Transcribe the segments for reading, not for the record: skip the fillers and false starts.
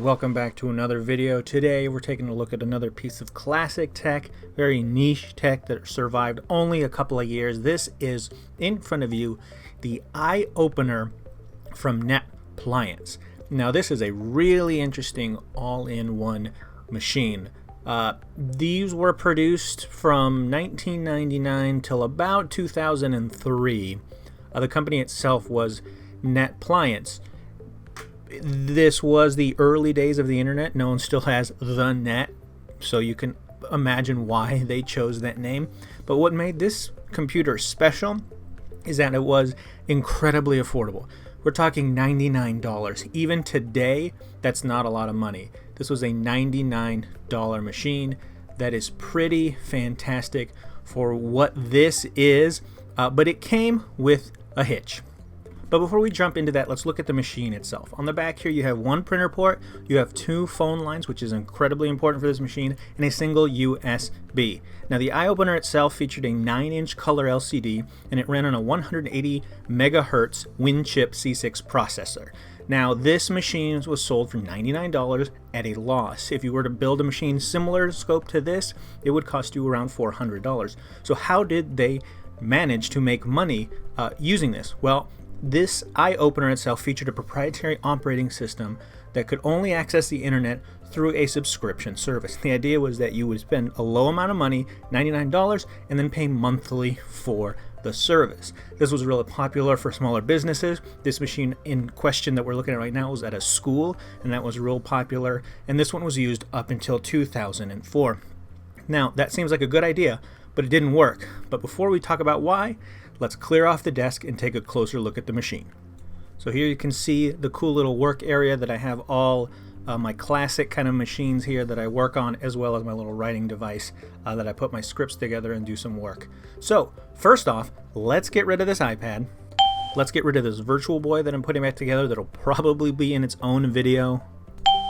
Welcome back to another video. Today we're taking a look at another piece of classic tech, very niche tech that survived only a couple of years. This is in front of you, the eye opener from Netpliance. Now this is a really interesting all-in-one machine. These were produced from 1999 till about 2003. The company itself was Netpliance. This was the early days of the internet. No one still has the net, so you can imagine why they chose that name. But what made this computer special is that it was incredibly affordable. We're talking $99. Even today, that's not a lot of money. This was a $99 machine. That is pretty fantastic for what this is, but it came with a hitch. But before we jump into that, let's look at the machine itself. On the back here, you have one printer port, you have two phone lines, which is incredibly important for this machine, and a single USB. Now, the eye opener itself featured a 9-inch color LCD, and it ran on a 180 megahertz WinChip C6 processor. Now, this machine was sold for $99 at a loss. If you were to build a machine similar in scope to this, it would cost you around $400. So how did they manage to make money using this? Well, this eye opener itself featured a proprietary operating system that could only access the internet through a subscription service. The idea was that you would spend a low amount of money, $99, and then pay monthly for the service. This was really popular for smaller businesses. This machine in question that we're looking at right now was at a school, and that was real popular, and this one was used up until 2004. Now, that seems like a good idea, but it didn't work. But before we talk about why, let's clear off the desk and take a closer look at the machine. So here you can see the cool little work area that I have all my classic kind of machines here that I work on, as well as my little writing device that I put my scripts together and do some work. So first off, let's get rid of this iPad. Let's get rid of this Virtual Boy that I'm putting back together that'll probably be in its own video.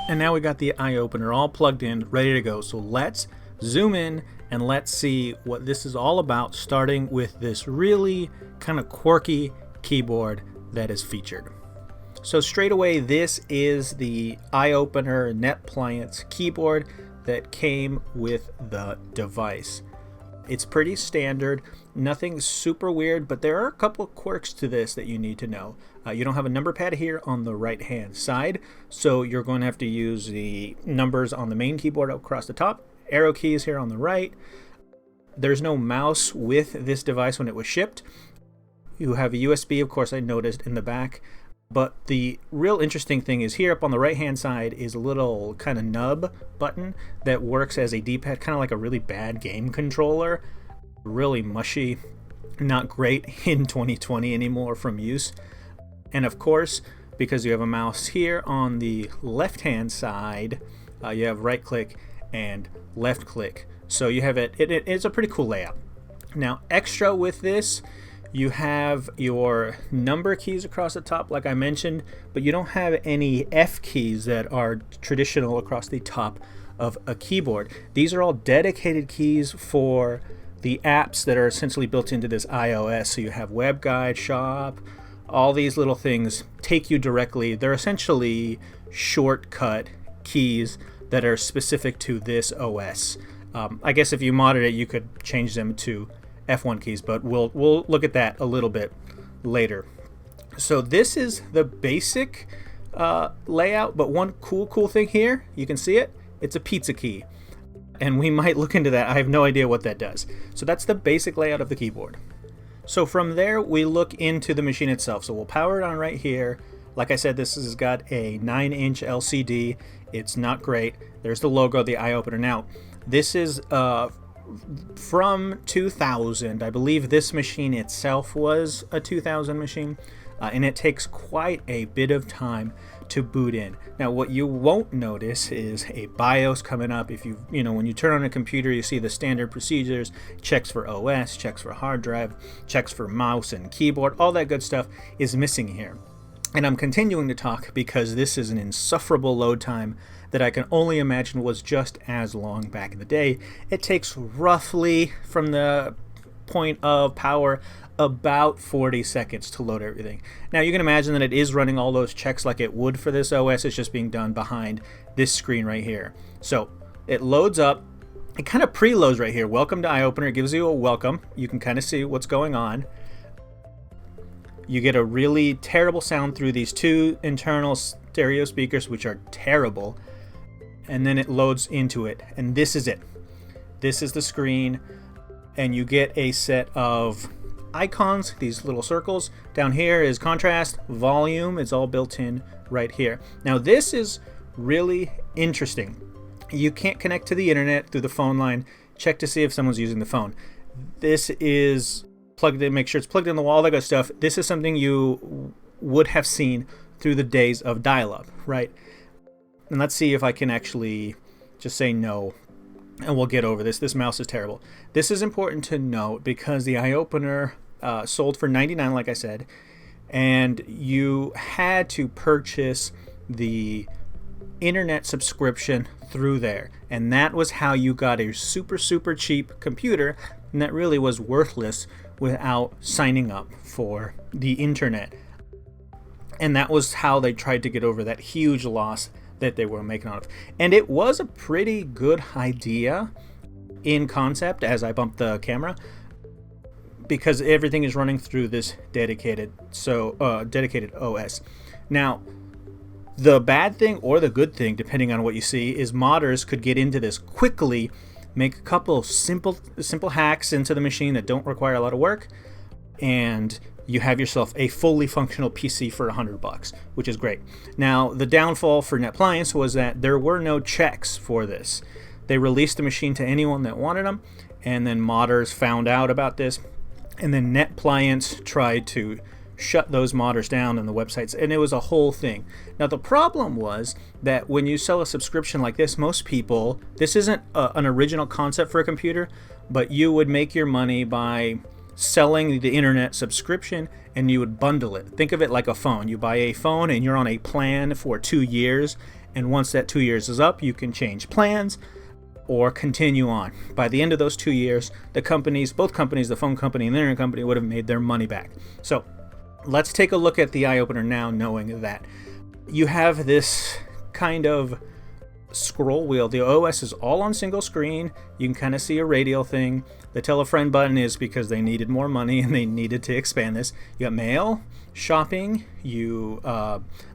And now we got the eye opener all plugged in, ready to go. So let's zoom in and let's see what this is all about, starting with this really kind of quirky keyboard that is featured. So straight away, this is the eye opener Netpliance keyboard that came with the device. It's pretty standard, nothing super weird, but there are a couple of quirks to this that you need to know. You don't have a number pad here on the right hand side, so you're going to have to use the numbers on the main keyboard across the top, arrow keys here on the right. There's no mouse with this device when it was shipped. You have a USB, of course, I noticed in the back. But the real interesting thing is here up on the right hand side is a little kind of nub button that works as a D-pad, kind of like a really bad game controller. Really mushy, not great in 2020 anymore from use. And of course, because you have a mouse here on the left hand side, you have right click and left click. So you have it's a pretty cool layout. Now, extra with this, you have your number keys across the top, like I mentioned, but you don't have any F keys that are traditional across the top of a keyboard. These are all dedicated keys for the apps that are essentially built into this iOS. So you have Web Guide, Shop, all these little things take you directly. They're essentially shortcut keys that are specific to this OS. I guess if you modded it, you could change them to F1 keys, but we'll look at that a little bit later. So this is the basic layout, but one cool thing here, you can see it, it's a pizza key. And we might look into that. I have no idea what that does. So that's the basic layout of the keyboard. So from there, we look into the machine itself. So we'll power it on right here. Like I said, this has got a 9-inch LCD. It's not great. There's the logo, the eye opener. Now, this is from 2000. I believe this machine itself was a 2000 machine, and it takes quite a bit of time to boot in. Now, what you won't notice is a BIOS coming up. If when you turn on a computer, you see the standard procedures, checks for OS, checks for hard drive, checks for mouse and keyboard, all that good stuff is missing here. And I'm continuing to talk because this is an insufferable load time that I can only imagine was just as long back in the day. It takes roughly, from the point of power, about 40 seconds to load everything. Now you can imagine that it is running all those checks like it would for this OS. It's just being done behind this screen right here. So it loads up. It kind of preloads right here. Welcome to iOpener. It gives you a welcome. You can kind of see what's going on. You get a really terrible sound through these two internal stereo speakers, which are terrible. And then it loads into it. And this is it. This is the screen. And you get a set of icons, these little circles. Down here is contrast, volume. It's all built in right here. Now this is really interesting. You can't connect to the internet through the phone line. Check to see if someone's using the phone. This is plugged in, make sure it's plugged in the wall, that good stuff. This is something you would have seen through the days of dial-up, right? And let's see if I can actually just say no, and we'll get over this. This mouse is terrible. This is important to note because the iOpener sold for $99, like I said, and you had to purchase the internet subscription through there, and that was how you got a super cheap computer, and that really was worthless without signing up for the internet. And that was how they tried to get over that huge loss that they were making out of. And it was a pretty good idea in concept as I bumped the camera, because everything is running through this dedicated OS. Now, the bad thing or the good thing, depending on what you see, is modders could get into this quickly, make a couple of simple hacks into the machine that don't require a lot of work, and you have yourself a fully functional PC for $100, which is great. Now, the downfall for Netpliance was that there were no checks for this. They released the machine to anyone that wanted them, and then modders found out about this, and then Netpliance tried to shut those modders down on the websites, and it was a whole thing. Now the problem was that when you sell a subscription like this, most people, this isn't an original concept for a computer, but you would make your money by selling the internet subscription, and you would bundle it. Think of it like a phone. You buy a phone and you're on a plan for 2 years, and once that 2 years is up, you can change plans or continue on. By the end of those 2 years, the companies, both companies, the phone company and the internet company, would have made their money back. So let's take a look at the iOpener now, knowing that you have this kind of scroll wheel. The OS is all on single screen. You can kind of see a radial thing. The tell a friend button is because they needed more money and they needed to expand this. You got mail, shopping,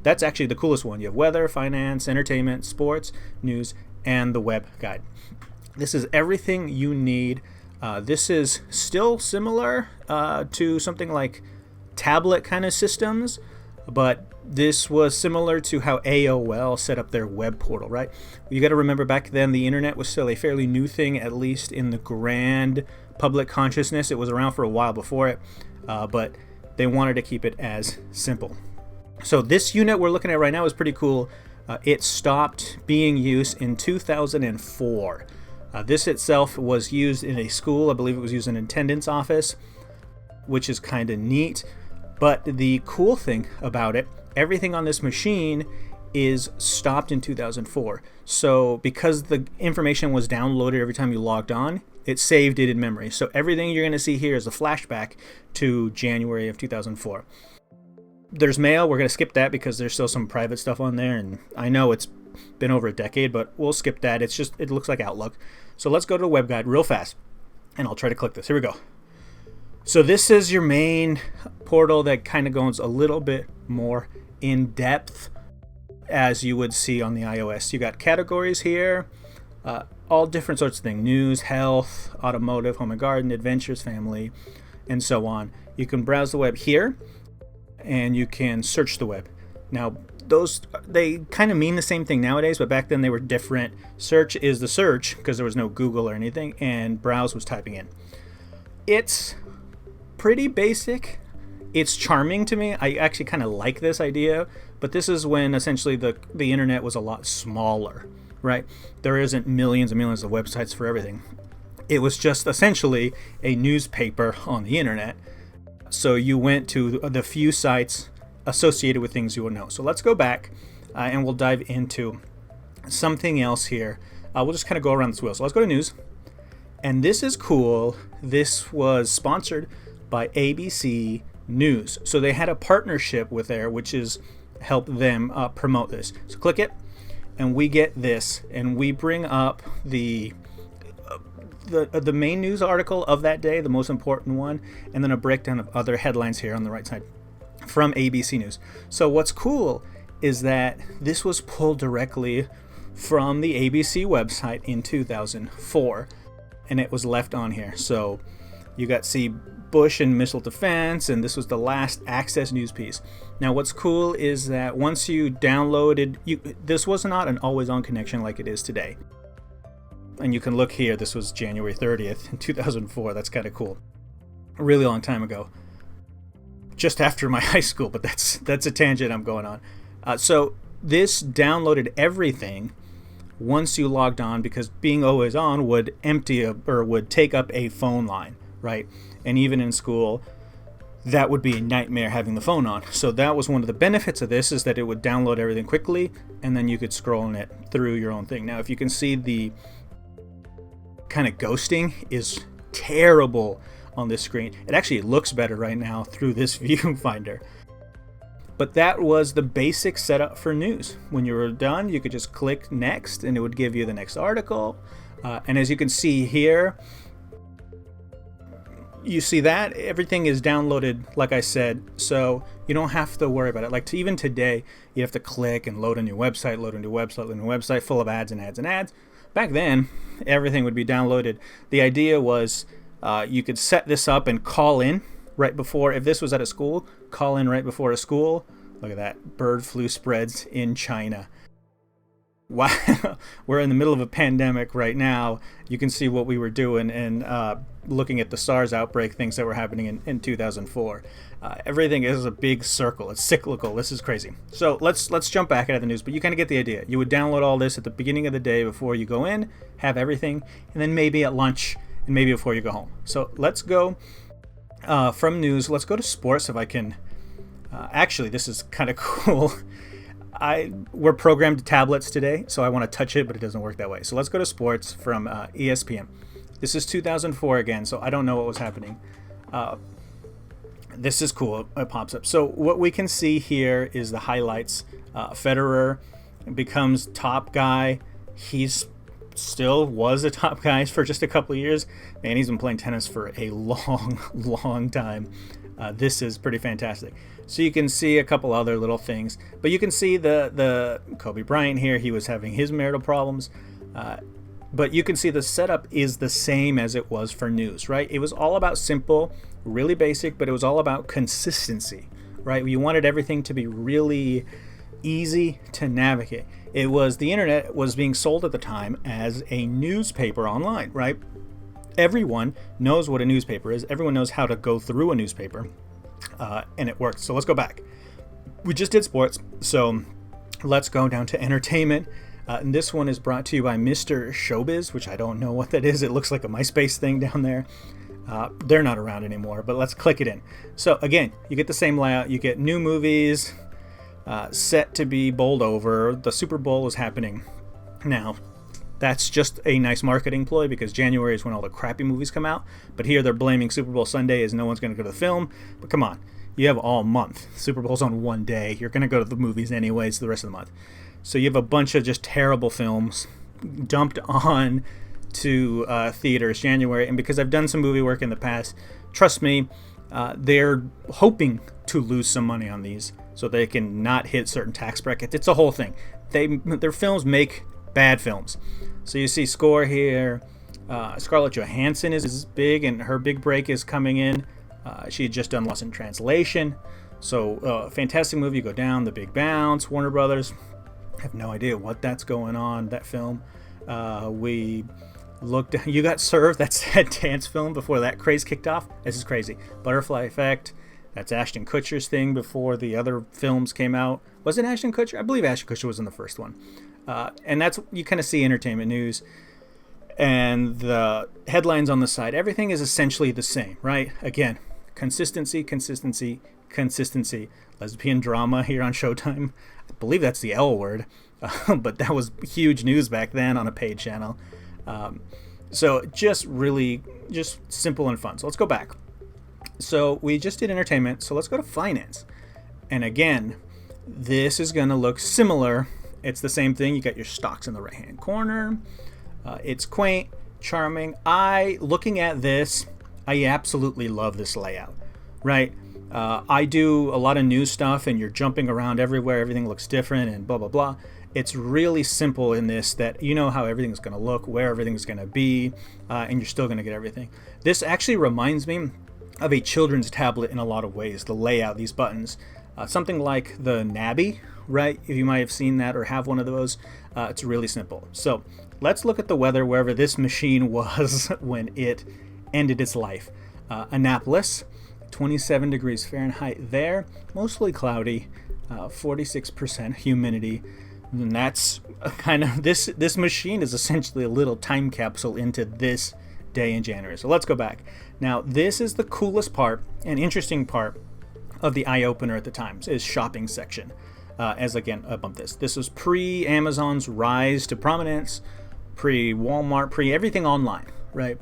that's actually the coolest one. You have weather, finance, entertainment, sports, news, and the web guide. This is everything you need. This is still similar to something like tablet kind of systems, but this was similar to how AOL set up their web portal, right? You got to remember back then the internet was still a fairly new thing, at least in the grand public consciousness. It was around for a while before it, but they wanted to keep it as simple. So this unit we're looking at right now is pretty cool. It stopped being used in 2004. This itself was used in a school. I believe it was used in an attendance office, which is kind of neat. But the cool thing about it, everything on this machine is stopped in 2004. So because the information was downloaded every time you logged on, it saved it in memory. So everything you're going to see here is a flashback to January of 2004. There's mail. We're going to skip that because there's still some private stuff on there. And I know it's been over a decade, but we'll skip that. It looks like Outlook. So let's go to the web guide real fast. And I'll try to click this. Here we go. So this is your main portal that kind of goes a little bit more in depth, as you would see on the iOS. You got categories here, all different sorts of things: news, health, automotive, home and garden, adventures, family, and so on. You can browse the web here, and you can search the web. Now, they kind of mean the same thing nowadays, but back then they were different. Search is the search because there was no Google or anything, and browse was typing in. It's pretty basic. It's charming to me. I actually kind of like this idea, but this is when essentially the internet was a lot smaller, right? There isn't millions and millions of websites for everything. It was just essentially a newspaper on the internet. So you went to the few sites associated with things you would know. So let's go back and we'll dive into something else here. We'll just kind of go around this wheel. So let's go to news. And this is cool. This was sponsored by ABC News. So they had a partnership with there, which is help them promote this. So click it, and we get this, and we bring up the main news article of that day, the most important one, and then a breakdown of other headlines here on the right side from ABC News. So what's cool is that this was pulled directly from the ABC website in 2004, and it was left on here. So you got see Bush and missile defense, and this was the last access news piece. Now what's cool is that once you downloaded, this was not an always-on connection like it is today. And you can look here, this was January 30th in 2004. That's kind of cool. A really long time ago. Just after my high school, but that's a tangent I'm going on. So this downloaded everything once you logged on, because being always on would would take up a phone line, right? And even in school, that would be a nightmare having the phone on. So that was one of the benefits of this, is that it would download everything quickly, and then you could scroll it through your own thing. Now, if you can see, the kind of ghosting is terrible on this screen. It actually looks better right now through this viewfinder. But that was the basic setup for news. When you were done, you could just click next, and it would give you the next article. And as you can see here, you see that everything is downloaded, like I said, so you don't have to worry about it. Like even today, you have to click and load a new website, load a new website full of ads and ads and ads. Back then, everything would be downloaded. The idea was you could set this up and call in right before, if this was at a school, call in right before a school. Look at that, bird flu spreads in China. Wow, we're in the middle of a pandemic right now. You can see what we were doing and looking at the SARS outbreak, things that were happening in 2004. Everything is a big circle. It's cyclical. This is crazy. So let's jump back out of the news, but you kind of get the idea. You would download all this at the beginning of the day before you go in, have everything, and then maybe at lunch and maybe before you go home. So let's go from news. Let's go to sports if I can. Actually, this is kind of cool. We're programmed to tablets today, so I want to touch it, but it doesn't work that way. So let's go to sports from ESPN. This is 2004 again, so I don't know what was happening. This is cool. It pops up. So what we can see here is the highlights. Federer becomes top guy. He's still was a top guy for just a couple of years. Man, he's been playing tennis for a long time. This is pretty fantastic. So you can see a couple other little things, but you can see the Kobe Bryant here. He was having his marital problems, but you can see the setup is the same as it was for news, right? It was all about simple, really basic, but it was all about consistency, right? You wanted everything to be really easy to navigate. It was, the internet was being sold at the time as a newspaper online, right? Everyone knows what a newspaper is. Everyone knows how to go through a newspaper, and it works. So let's go back. We just did sports, so let's go down to entertainment. And this one is brought to you by Mr. Showbiz, which I don't know what that is. It looks like a MySpace thing down there. They're not around anymore, but let's click it in. So again, you get the same layout. You get new movies set to be bowled over. The Super Bowl is happening now. That's just a nice marketing ploy because January is when all the crappy movies come out. But here they're blaming Super Bowl Sunday as no one's going to go to the film. But come on, you have all month. Super Bowl's on one day. You're going to go to the movies anyways the rest of the month. So you have a bunch of just terrible films dumped on to theaters January. And because I've done some movie work in the past, trust me, they're hoping to lose some money on these so they can not hit certain tax brackets. It's a whole thing. Their films make bad films. So you see score here. Scarlett Johansson is big, and her big break is coming in. She had just done Lost in Translation. So fantastic movie. You go down, The Big Bounce, Warner Brothers. I have no idea what that's going on, that film. We looked, You Got Served. That's that dance film before that craze kicked off. This is crazy. Butterfly Effect. That's Ashton Kutcher's thing before the other films came out. Was it Ashton Kutcher? I believe Ashton Kutcher was in the first one. And that's, you kind of see entertainment news and the headlines on the side. Everything is essentially the same, right? Again, consistency. Lesbian drama here on Showtime. I believe that's the L word, but that was huge news back then on a paid channel. So just simple and fun. So let's go back. So we just did entertainment, so let's go to finance. And again, this is going to look similar. It's the same thing. You got your stocks in the right hand corner. It's quaint, charming. Looking at this, I absolutely love this layout, right? I do a lot of new stuff and you're jumping around everywhere. Everything looks different and blah, blah, blah. It's really simple in this, that you know how everything's going to look, where everything's going to be, and you're still going to get everything. This actually reminds me of a children's tablet in a lot of ways. The layout, these buttons, something like the Nabby, right? If you might have seen that or have one of those, it's really simple. So let's look at the weather wherever this machine was when it ended its life. Annapolis, 27 degrees Fahrenheit there, mostly cloudy, 46% humidity. And that's kind of this machine is essentially a little time capsule into this day in January. So let's go back. Now, this is the coolest part and interesting part of the eye opener at the time, is shopping section. As again, I bump this. This was pre-Amazon's rise to prominence, pre-Walmart, pre-everything online, right?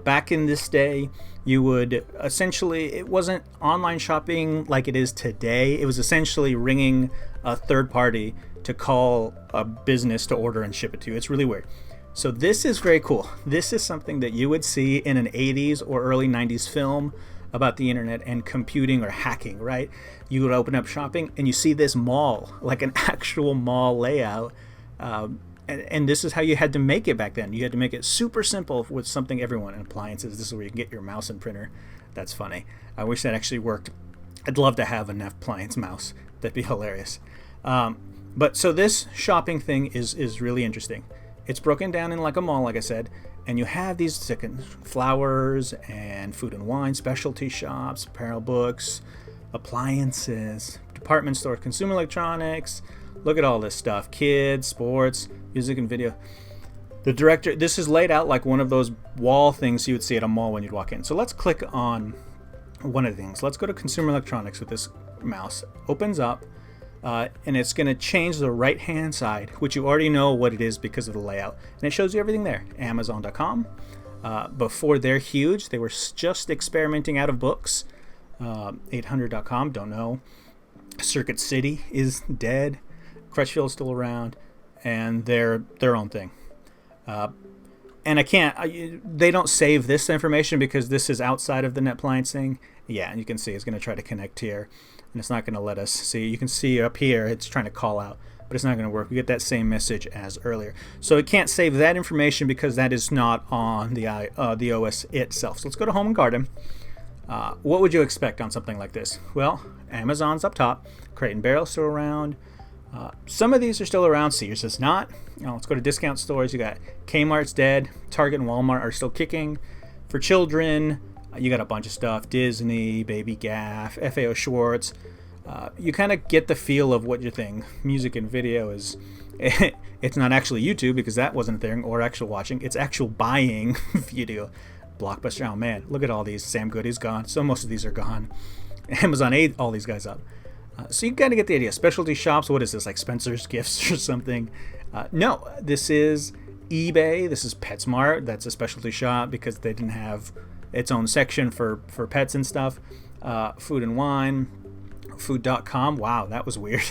Back in this day, you would essentially, it wasn't online shopping like it is today. It was essentially ringing a third party to call a business to order and ship it to you. It's really weird. So this is very cool. This is something that you would see in an 80s or early 90s film about the internet and computing or hacking, right? You would open up shopping and you see this mall, like an actual mall layout. And this is how you had to make it back then. You had to make it super simple with something everyone in appliances. This is where you can get your mouse and printer. That's funny. I wish that actually worked. I'd love to have a Netpliance mouse. That'd be hilarious. But so this shopping thing is really interesting. It's broken down in like a mall, like I said, and you have these flowers and food and wine, specialty shops, apparel, books, appliances, department store, consumer electronics. Look at all this stuff. Kids, sports, music and video. The director, this is laid out like one of those wall things you would see at a mall when you'd walk in. So let's click on one of the things. Let's go to consumer electronics with this mouse. Opens up. And it's going to change the right hand side, which you already know what it is because of the layout, and it shows you everything there. Amazon.com. Before they're huge, they were just experimenting out of books. 800.com, don't know. Circuit City is dead. Crutchfield's still around, and they're their own thing. And I can't, they don't save this information because this is outside of the Netpliance thing. Yeah, and you can see it's going to try to connect here, and it's not going to let us see. You can see up here it's trying to call out, but it's not going to work. We get that same message as earlier. So it can't save that information because that is not on the OS itself. So let's go to Home and Garden. What would you expect on something like this? Well, Amazon's up top. Crate and Barrel's still around. Some of these are still around. Sears is not. Let's go to discount stores. You got Kmart's dead. Target and Walmart are still kicking. For children, you got a bunch of stuff. Disney, Baby Gaff, FAO Schwartz. You kind of get the feel of what your thing. Music and video is... It's not actually YouTube because that wasn't a thing, or actual watching. It's actual buying video. Blockbuster. Oh man, look at all these. Sam Goody's gone. So most of these are gone. Amazon ate all these guys up. So you kind of get the idea. Specialty shops. What is this, like Spencer's Gifts or something? No, this is eBay. This is PetSmart. That's a specialty shop because they didn't have its own section for pets and stuff. Food and Wine. Food.com. Wow, that was weird.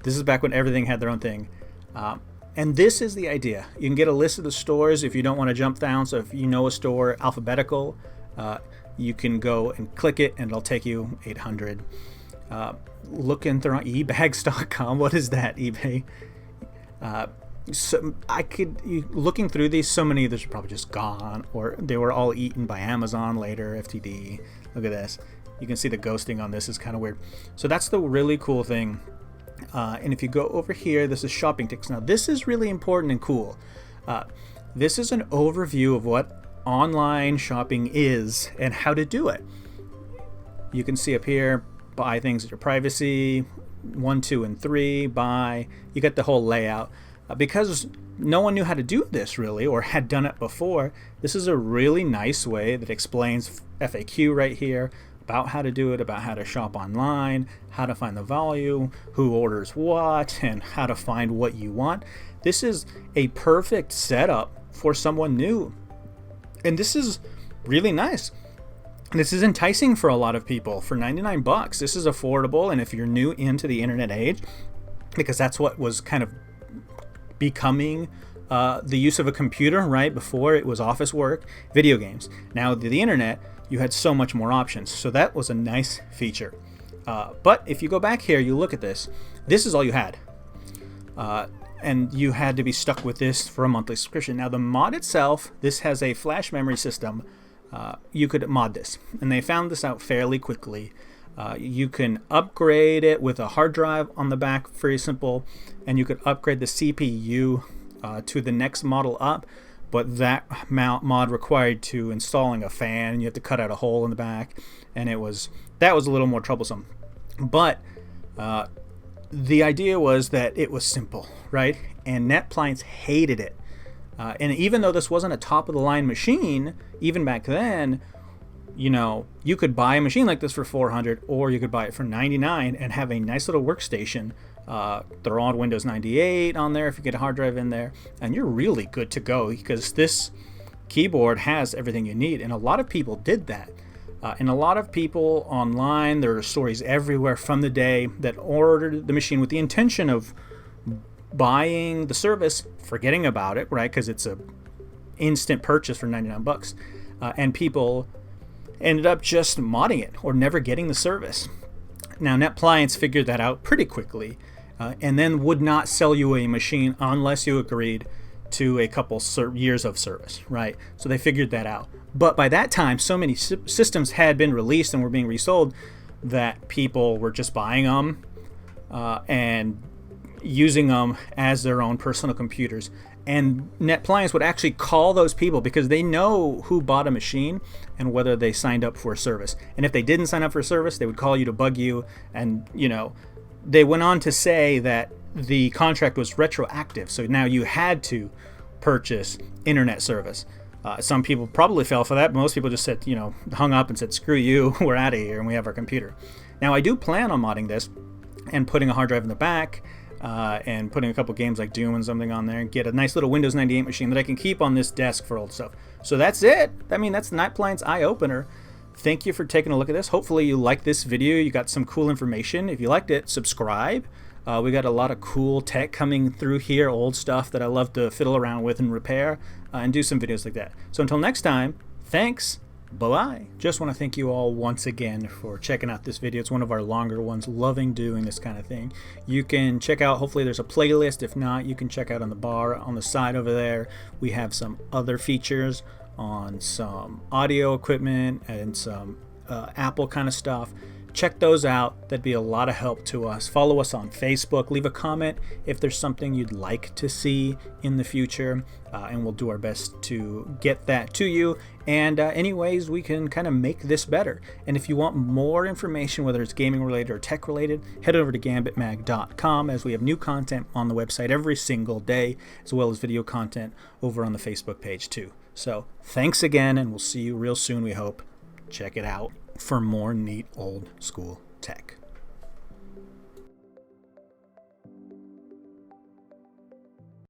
This is back when everything had their own thing. And this is the idea. You can get a list of the stores if you don't want to jump down. So if you know a store alphabetical, you can go and click it and it'll take you 800. Looking through ebags.com. What is that? eBay. So looking through these, so many of these are probably just gone, or they were all eaten by Amazon later. FTD. Look at this. You can see the ghosting on this is kind of weird. So that's the really cool thing. And if you go over here, this is shopping tips. Now this is really important and cool. This is an overview of what online shopping is and how to do it. You can see up here, buy things at your privacy, 1, 2, and 3, buy. You get the whole layout. Because no one knew how to do this really, or had done it before, this is a really nice way that explains FAQ right here about how to do it, about how to shop online, how to find the value, who orders what, and how to find what you want. This is a perfect setup for someone new. And this is really nice. This is enticing for a lot of people. For 99 bucks, this is affordable. And if you're new into the internet age, because that's what was kind of becoming the use of a computer, right? Before it was office work, video games. Now the internet, you had so much more options. So that was a nice feature. But if you go back here, you look at this, this is all you had. And you had to be stuck with this for a monthly subscription. Now the mod itself, this has a flash memory system. You could mod this, and they found this out fairly quickly. You can upgrade it with a hard drive on the back, very simple, and you could upgrade the CPU to the next model up, but that mod required to installing a fan, and you have to cut out a hole in the back, and that was a little more troublesome. But the idea was that it was simple, right? And Netpliance hated it. And even though this wasn't a top-of-the-line machine, even back then, you know, you could buy a machine like this for $400, or you could buy it for $99 and have a nice little workstation. They're on Windows 98 on there if you get a hard drive in there, and you're really good to go because this keyboard has everything you need, and a lot of people did that. And a lot of people online, there are stories everywhere from the day that ordered the machine with the intention of buying the service, forgetting about it, right? Because it's a instant purchase for 99 bucks. And people ended up just modding it or never getting the service. Now, Netpliance figured that out pretty quickly and then would not sell you a machine unless you agreed to a couple years of service, right? So they figured that out. But by that time, so many systems had been released and were being resold that people were just buying them and using them as their own personal computers. And Netpliance would actually call those people because they know who bought a machine and whether they signed up for a service. And if they didn't sign up for a service, they would call you to bug you. And, you know, they went on to say that the contract was retroactive. So now you had to purchase internet service. Some people probably fell for that, but most people just said, you know, hung up and said, screw you, we're out of here, and we have our computer. Now, I do plan on modding this and putting a hard drive in the back and putting a couple games like Doom and something on there and get a nice little Windows 98 machine that I can keep on this desk for old stuff. So that's it. I mean, that's Netpliance Eye Opener. Thank you for taking a look at this. Hopefully you liked this video. You got some cool information. If you liked it, subscribe. We got a lot of cool tech coming through here, old stuff that I love to fiddle around with and repair and do some videos like that. So until next time, thanks. Bye-bye. Just want to thank you all once again for checking out this video. It's one of our longer ones. Loving doing this kind of thing. You can check out, hopefully there's a playlist. If not, you can check out on the bar on the side over there. We have some other features on some audio equipment and some Apple kind of stuff. Check those out. That'd be a lot of help to us. Follow us on Facebook. Leave a comment if there's something you'd like to see in the future, and we'll do our best to get that to you. And any ways we can kind of make this better. And if you want more information, whether it's gaming related or tech related, head over to gambitmag.com, as we have new content on the website every single day, as well as video content over on the Facebook page too. So thanks again, and we'll see you real soon, we hope. Check it out for more neat old school tech.